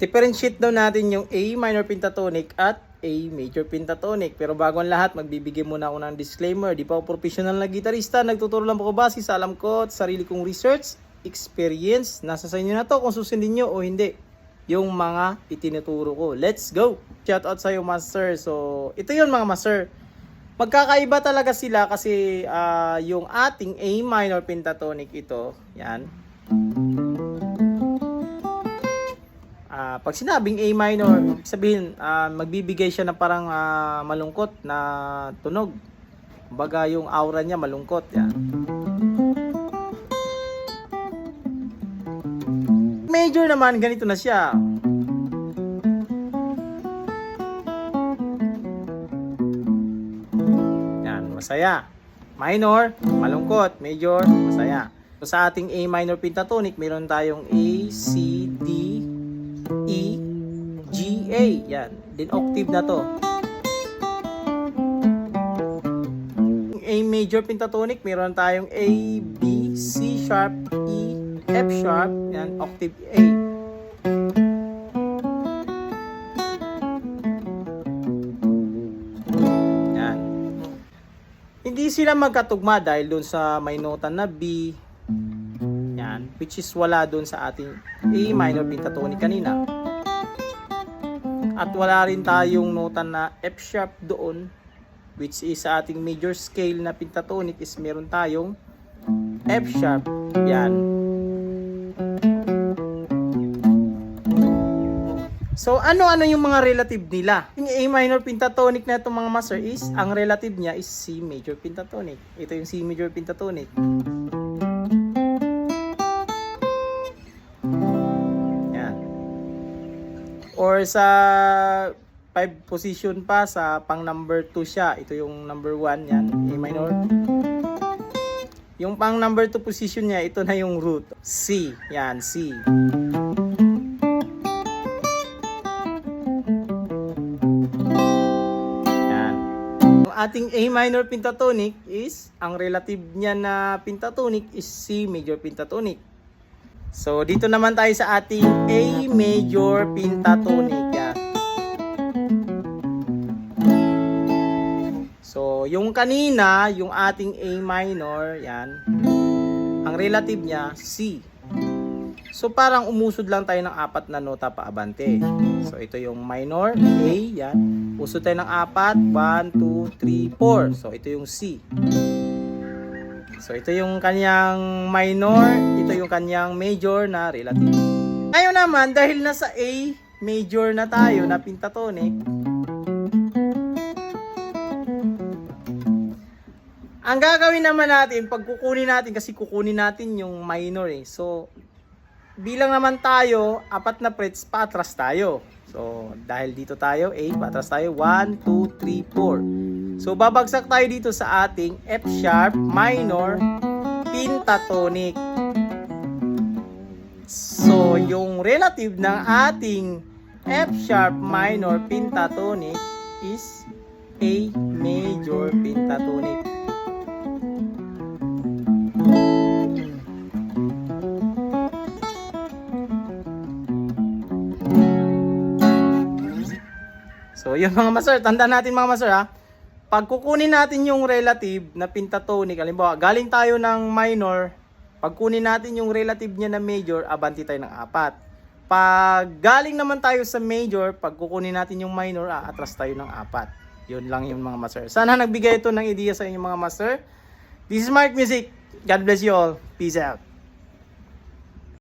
Differentiate daw natin yung A minor pentatonic at A major pentatonic. Pero bago ang lahat, magbibigay muna ako ng disclaimer. Di pa ako professional na gitarista. Nagtuturo lang po ko base sa alam ko at sarili kong research, experience. Nasa sa inyo na to kung susundin nyo o hindi yung mga itinuturo ko. Let's go! Shout out sa iyo, master. So, ito yun mga master. Magkakaiba talaga sila kasi yung ating A minor pentatonic ito, yan. Pag sinabing A minor, sabihin magbibigay siya ng parang malungkot na tunog. Kumbaga yung aura niya malungkot, yan. Major naman ganito na siya. Yan, masaya. Minor, malungkot. Major, masaya. So sa ating A minor pentatonic, meron tayong A, C, D, E, G, A. Yan. Din octave na to. A major pentatonic, meron tayong A, B, C sharp, E, F sharp. Yan, octave A. Yan. Hindi sila magkatugma dahil dun sa may nota na B. Yan, which is wala dun sa ating A minor pentatonic kanina. At wala rin tayong nota na F sharp doon, which is sa ating major scale na pentatonic is meron tayong F sharp. Yan. So ano-ano yung mga relative nila? Yung A minor pentatonic na itong mga master is, ang relative niya is C major pentatonic. Ito yung C major pentatonic. Or sa 5 position pa, sa pang number 2 siya. Ito yung number 1, yan, A minor. Yung pang number 2 position niya, ito na yung root. C, yan, C. Yan. Yung ating A minor pentatonic is, ang relative niya na pentatonic is C major pentatonic. So, dito naman tayo sa ating A major pentatonic. Yan. So, yung kanina, yung ating A minor, yan, ang relative niya, C. So, parang umusod lang tayo ng 4 na nota paabante. So, ito yung minor, A, yan. Usod tayo ng 4, 1, 2, 3, 4. So, ito yung C. So, ito yung kanyang minor, ito yung kanyang major na relative. Ngayon naman, dahil nasa A major na tayo na pentatonic, ang gagawin naman natin, pag kukunin natin, kasi kukunin natin yung minor eh. So, bilang naman tayo, 4 na frets, paatras tayo. So, dahil dito tayo, A, paatras tayo, 1, 2, 3, 4. So, babagsak tayo dito sa ating F sharp minor pentatonic. So, yung relative ng ating F sharp minor pentatonic is A major pentatonic. So, yun mga master, tandaan natin mga master ha. Pag kukunin natin yung relative na pentatonic, halimbawa, galing tayo ng minor, pag kunin natin yung relative niya na major, abanti tayo ng 4. Pag galing naman tayo sa major, pag kukunin natin yung minor, atras tayo ng 4. Yun lang yung mga master. Sana nagbigay ito ng idea sa inyo mga master. This is Mark Music. God bless you all. Peace out.